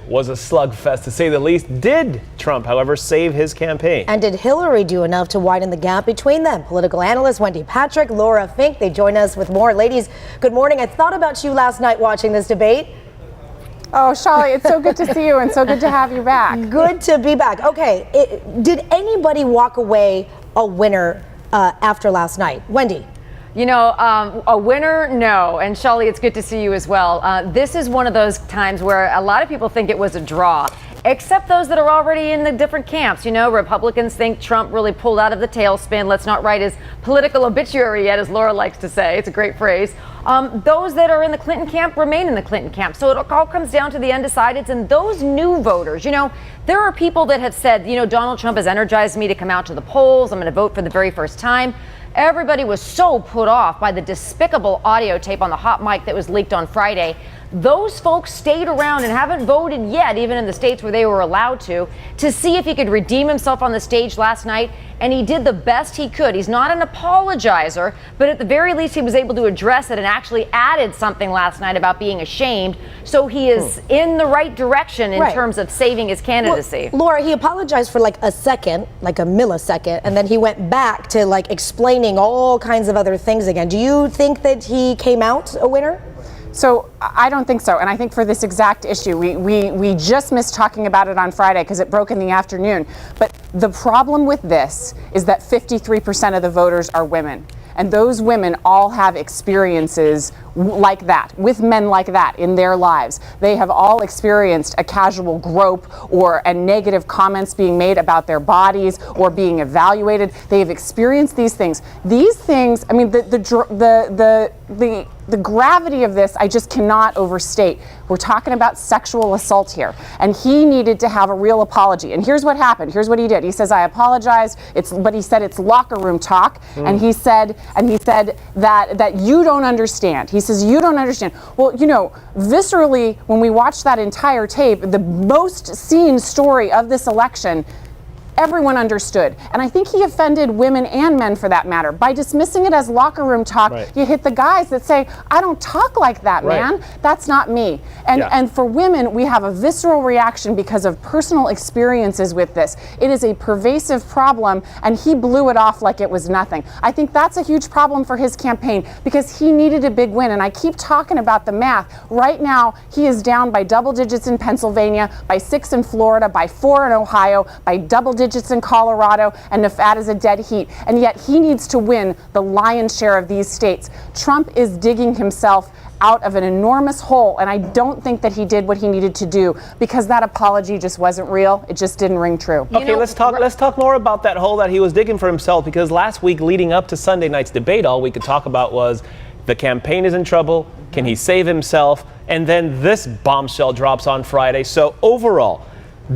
was a slugfest to say the least. Did Trump, however, save his campaign? And did Hillary do enough to widen the gap between them? Political analyst Wendy, Patrick, Laura, Fink, they join us with more. Ladies, good morning. I thought about you last night watching this debate. Oh, Charlie, it's so good to see you and so good to have you back. Good to be back. Okay, did anybody walk away a winner after last night? Wendy? You know, a winner, no. And Shelley, it's good to see you as well. This is one of those times where a lot of people think it was a draw, except those that are already in the different camps. You know, Republicans think Trump really pulled out of the tailspin. Let's not write his political obituary yet, as Laura likes to say. It's a great phrase. Those that are in the Clinton camp remain in the Clinton camp. So it all comes down to the undecideds and those new voters. You know, there are people that have said, you know, Donald Trump has energized me to come out to the polls. I'm going to vote for the very first time. Everybody was so put off by the despicable audio tape on the hot mic that was leaked on Friday. Those folks stayed around and haven't voted yet, even in the states where they were allowed to see if he could redeem himself on the stage last night. And he did the best he could. He's not an apologizer, but at the very least, he was able to address it and actually added something last night about being ashamed. So he is in the right direction in terms of saving his candidacy. Well, Laura, he apologized for like a second, like a millisecond, and then he went back to like explaining all kinds of other things again. Do you think that he came out a winner? So I don't think so. And I think for this exact issue, we just missed talking about it on Friday because it broke in the afternoon. But the problem with this is that 53% of the voters are women. And those women all have experiences like that, with men like that in their lives. They have all experienced a casual grope and negative comments being made about their bodies or being evaluated. They have experienced these things. These things, I mean, the gravity of this, I just cannot overstate. We're talking about sexual assault here, and he needed to have a real apology. And here's what happened. Here's what he did. He says, "I apologize." But he said it's locker room talk, and he said that you don't understand. He says you don't understand. Well, you know, viscerally, when we watch that entire tape, the most seen story of this election, everyone understood. And I think he offended women and men for that matter. By dismissing it as locker room talk, you hit the guys that say, I don't talk like that, man. That's not me. And for women, we have a visceral reaction because of personal experiences with this. It is a pervasive problem, and he blew it off like it was nothing. I think that's a huge problem for his campaign because he needed a big win. And I keep talking about the math. Right now, he is down by double digits in Pennsylvania, by 6 in Florida, by 4 in Ohio, by double digits in Colorado, and Nevada's a dead heat. And yet he needs to win the lion's share of these states. Trump is digging himself out of an enormous hole, and I don't think that he did what he needed to do because that apology just wasn't real. It just didn't ring true. Okay, let's talk more about that hole that he was digging for himself, because last week leading up to Sunday night's debate, all we could talk about was the campaign is in trouble. Can he save himself? And then this bombshell drops on Friday. So overall,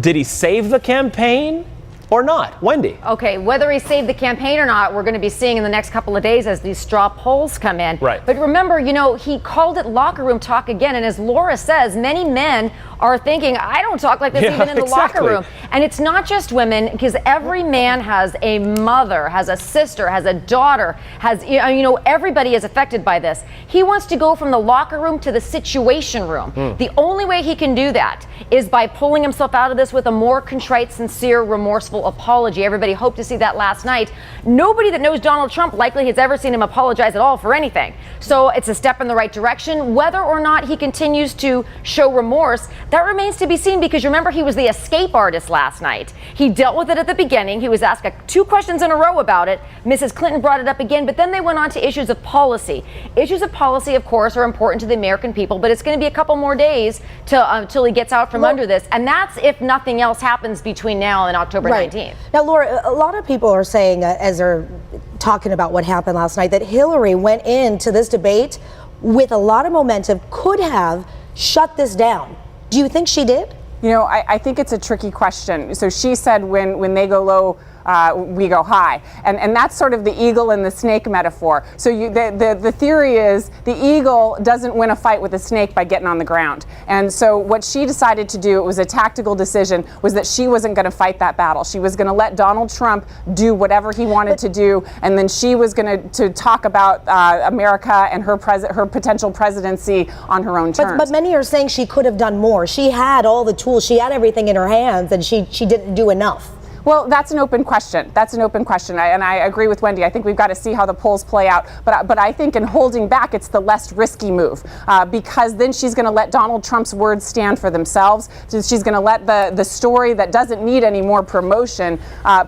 did he save the campaign or not? Wendy? Okay, whether he saved the campaign or not, we're going to be seeing in the next couple of days as these straw polls come in. Right. But remember, you know, he called it locker room talk again. And as Laura says, many men are thinking, I don't talk like this even in the locker room. And it's not just women, because every man has a mother, has a sister, has a daughter, has, you know, everybody is affected by this. He wants to go from the locker room to the situation room. The only way he can do that is by pulling himself out of this with a more contrite, sincere, remorseful apology. Everybody hoped to see that last night. Nobody that knows Donald Trump likely has ever seen him apologize at all for anything. So it's a step in the right direction. Whether or not he continues to show remorse, that remains to be seen, because remember, he was the escape artist last night. He dealt with it at the beginning. He was asked 2 questions in a row about it. Mrs. Clinton brought it up again, but then they went on to issues of policy. Issues of policy, of course, are important to the American people, but it's going to be a couple more days till he gets out from under this. And that's if nothing else happens between now and October 19th. Now, Laura, a lot of people are saying, as they're talking about what happened last night, that Hillary went into this debate with a lot of momentum, could have shut this down. Do you think she did? You know, I think it's a tricky question. So she said when they go low, we go high. And that's sort of the eagle and the snake metaphor. So the theory is the eagle doesn't win a fight with the snake by getting on the ground. And so what she decided to do, it was a tactical decision, was that she wasn't going to fight that battle. She was going to let Donald Trump do whatever he wanted to do, and then she was going to talk about America and her potential presidency on her own terms. But many are saying she could have done more. She had all the tools. She had everything in her hands, and she didn't do enough. Well, that's an open question. That's an open question. And I agree with Wendy. I think we've got to see how the polls play out. But I think in holding back, it's the less risky move, because then she's going to let Donald Trump's words stand for themselves. So she's going to let the story that doesn't need any more promotion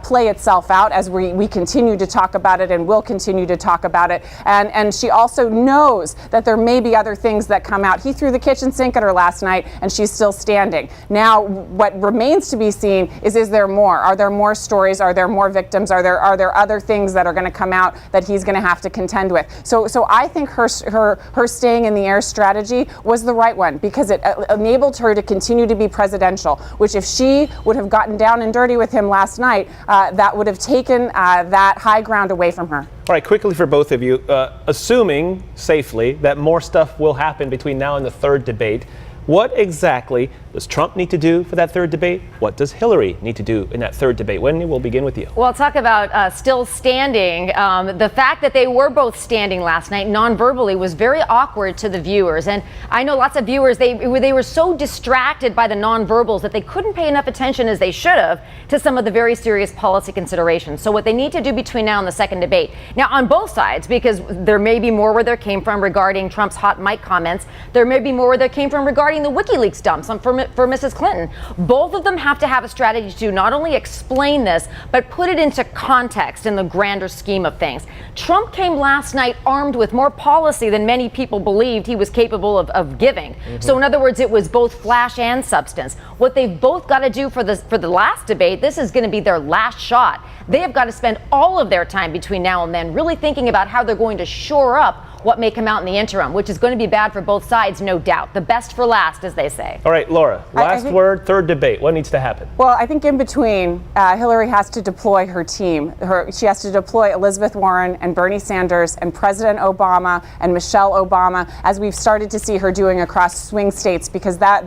play itself out as we continue to talk about it and will continue to talk about it. And she also knows that there may be other things that come out. He threw the kitchen sink at her last night, and she's still standing. Now, what remains to be seen is there more? Are there more stories? Are there more victims? Are there other things that are going to come out that he's going to have to contend with? So I think her staying in the air strategy was the right one, because it enabled her to continue to be presidential, which if she would have gotten down and dirty with him last night, that would have taken that high ground away from her. All right, quickly for both of you, assuming safely that more stuff will happen between now and the third debate, what exactly does Trump need to do for that third debate? What does Hillary need to do in that third debate? Wendy, we'll begin with you. Well, talk about still standing. The fact that they were both standing last night non-verbally was very awkward to the viewers. And I know lots of viewers, they were so distracted by the non-verbals that they couldn't pay enough attention as they should have to some of the very serious policy considerations. So what they need to do between now and the second debate, now on both sides, because there may be more where there came from regarding Trump's hot mic comments, there may be more where there came from regarding the WikiLeaks dumps for Mrs. Clinton. Both of them have to have a strategy to not only explain this, but put it into context in the grander scheme of things. Trump came last night armed with more policy than many people believed he was capable of giving. So in other words, it was both flash and substance. What they've both got to do for the last debate, this is going to be their last shot. They have got to spend all of their time between now and then really thinking about how they're going to shore up what may come out in the interim, which is going to be bad for both sides, no doubt. The best for last, as they say. All right, Laura, last word, third debate. What needs to happen? Well, I think in between, Hillary has to deploy her team. She has to deploy Elizabeth Warren and Bernie Sanders and President Obama and Michelle Obama, as we've started to see her doing across swing states, because that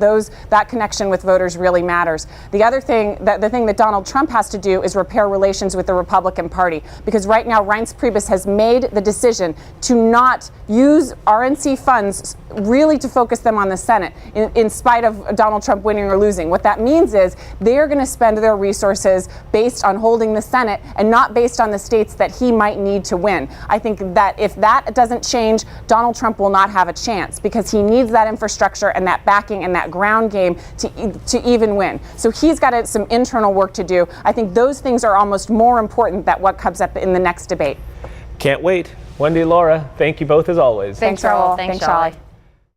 connection with voters really matters. The other thing, the thing that Donald Trump has to do is repair relations with the Republican Party, because right now Reince Priebus has made the decision to not use RNC funds really to focus them on the Senate, in spite of Donald Trump winning or losing. What that means is they're going to spend their resources based on holding the Senate and not based on the states that he might need to win. I think that if that doesn't change, Donald Trump will not have a chance, because he needs that infrastructure and that backing and that ground game to even win. So he's got some internal work to do. I think those things are almost more important than what comes up in the next debate. Can't wait. Wendy, Laura, thank you both as always. Thanks, Raul. Thanks, Charlie.